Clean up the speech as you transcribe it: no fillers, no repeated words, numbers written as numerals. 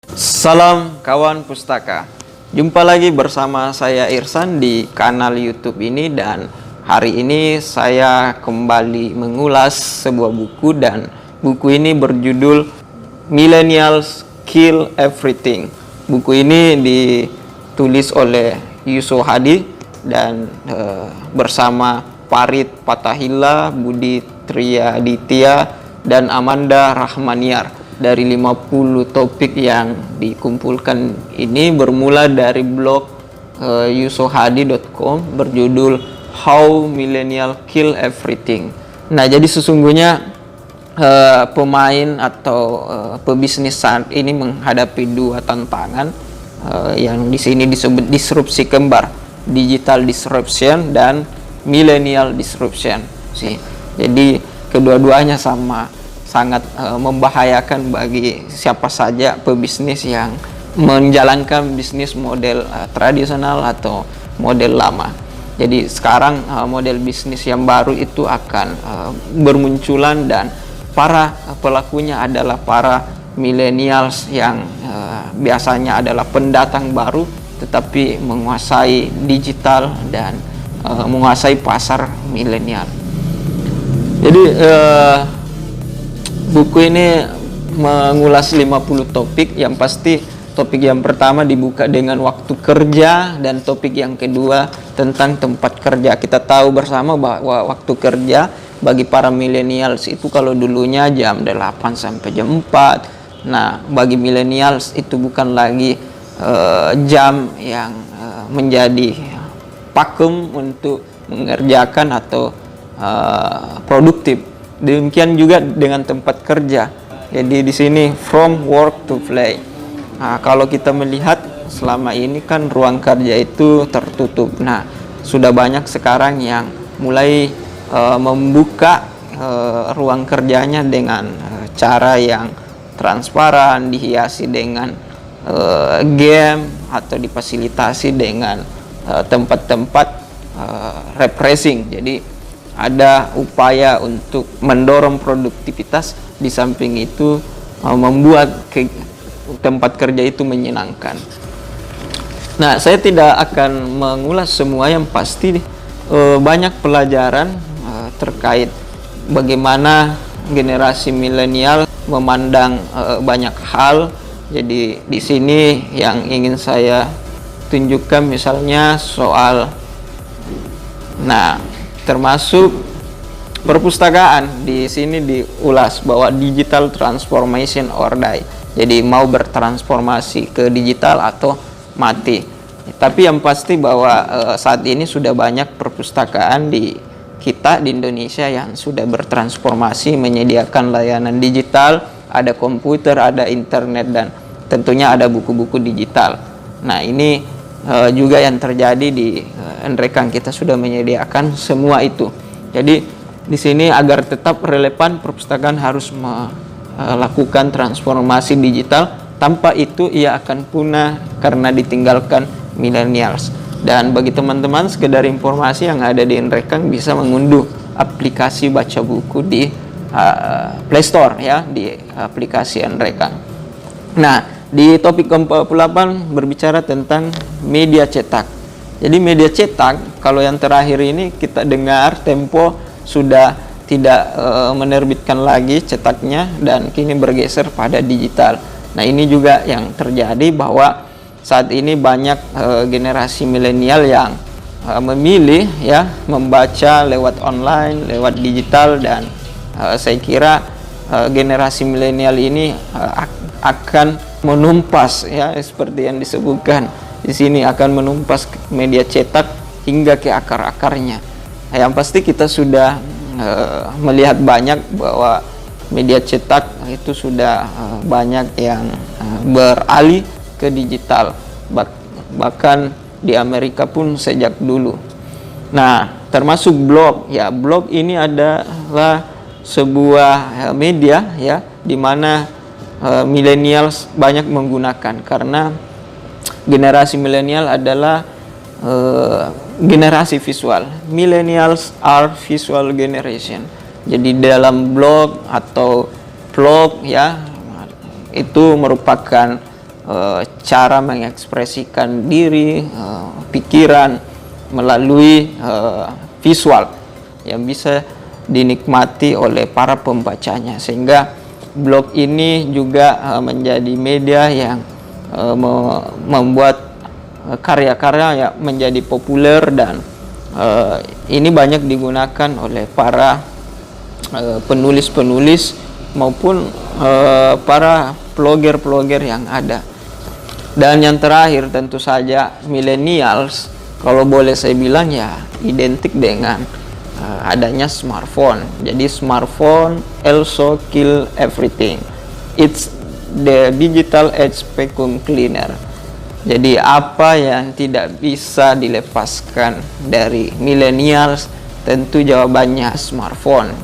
Salam kawan pustaka. Jumpa lagi bersama saya Irsan di kanal YouTube ini, dan hari ini saya kembali mengulas sebuah buku, dan buku ini berjudul Millennials Kill Everything. Buku ini ditulis oleh Yuso Hadi dan bersama Farid Fathahillah, Budi Triaditya, dan Amanda Rahmaniar. Dari 50 topik yang dikumpulkan ini bermula dari blog yusohadi.com berjudul How Millennial Kill Everything. Nah, jadi sesungguhnya pemain atau pebisnis saat ini menghadapi dua tantangan yang di sini disebut disrupsi kembar, digital disruption dan millennial disruption sih. Jadi kedua-duanya sangat membahayakan bagi siapa saja pebisnis yang menjalankan bisnis model tradisional atau model lama. Jadi sekarang model bisnis yang baru itu akan bermunculan, dan para pelakunya adalah para millennials yang biasanya adalah pendatang baru tetapi menguasai digital dan menguasai pasar milenial. Jadi buku ini mengulas 50 topik. Yang pasti topik yang pertama dibuka dengan waktu kerja, dan topik yang kedua tentang tempat kerja. Kita tahu bersama bahwa waktu kerja bagi para millennials itu kalau dulunya jam 8 sampai jam 4. Nah, bagi millennials itu bukan lagi jam yang menjadi pakem untuk mengerjakan atau produktif. Demikian juga dengan tempat kerja. Jadi di sini from work to play. Nah, kalau kita melihat selama ini kan ruang kerja itu tertutup. Nah, sudah banyak sekarang yang mulai membuka ruang kerjanya dengan cara yang transparan, dihiasi dengan game atau difasilitasi dengan tempat-tempat refreshing. Jadi ada upaya untuk mendorong produktivitas, di samping itu membuat tempat kerja itu menyenangkan. Nah, saya tidak akan mengulas semua, yang pasti banyak pelajaran terkait bagaimana generasi milenial memandang banyak hal. Jadi di sini yang ingin saya tunjukkan misalnya soal, termasuk perpustakaan. Di sini diulas bahwa digital transformation or die. Jadi mau bertransformasi ke digital atau mati. Tapi yang pasti bahwa saat ini sudah banyak perpustakaan di Indonesia yang sudah bertransformasi, menyediakan layanan digital, ada komputer, ada internet, dan tentunya ada buku-buku digital. Nah, ini juga yang terjadi di Nrekang. Kita sudah menyediakan semua itu. Jadi di sini agar tetap relevan, perpustakaan harus melakukan transformasi digital. Tanpa itu ia akan punah karena ditinggalkan millennials. Dan bagi teman-teman, sekedar informasi, yang ada di Nrekang bisa mengunduh aplikasi baca buku di Play Store, ya, di aplikasi Nrekang. Nah, di topik ke-48 berbicara tentang media cetak. Jadi media cetak, kalau yang terakhir ini kita dengar Tempo sudah tidak menerbitkan lagi cetaknya, dan kini bergeser pada digital. Nah, ini juga yang terjadi bahwa saat ini banyak generasi milenial yang memilih ya membaca lewat online, lewat digital, dan saya kira generasi milenial ini akan menumpas, ya, seperti yang disebutkan di sini, akan menumpas media cetak hingga ke akar-akarnya. Yang pasti kita sudah melihat banyak bahwa media cetak itu sudah banyak yang beralih ke digital, bahkan di Amerika pun sejak dulu. Nah, termasuk blog. Ya, blog ini adalah sebuah media, ya, di mana millennials banyak menggunakan, karena generasi milenial adalah generasi visual. Millennials are visual generation. Jadi dalam blog atau vlog, ya, itu merupakan cara mengekspresikan diri, pikiran melalui visual yang bisa dinikmati oleh para pembacanya, sehingga blog ini juga menjadi media yang membuat karya-karya yang menjadi populer, dan ini banyak digunakan oleh para penulis-penulis maupun para blogger-blogger yang ada. Dan yang terakhir tentu saja millennials, kalau boleh saya bilang ya identik dengan adanya smartphone. Jadi smartphone also kill everything. It's the digital age vacuum cleaner. Jadi apa yang tidak bisa dilepaskan dari millennials? Tentu jawabannya smartphone.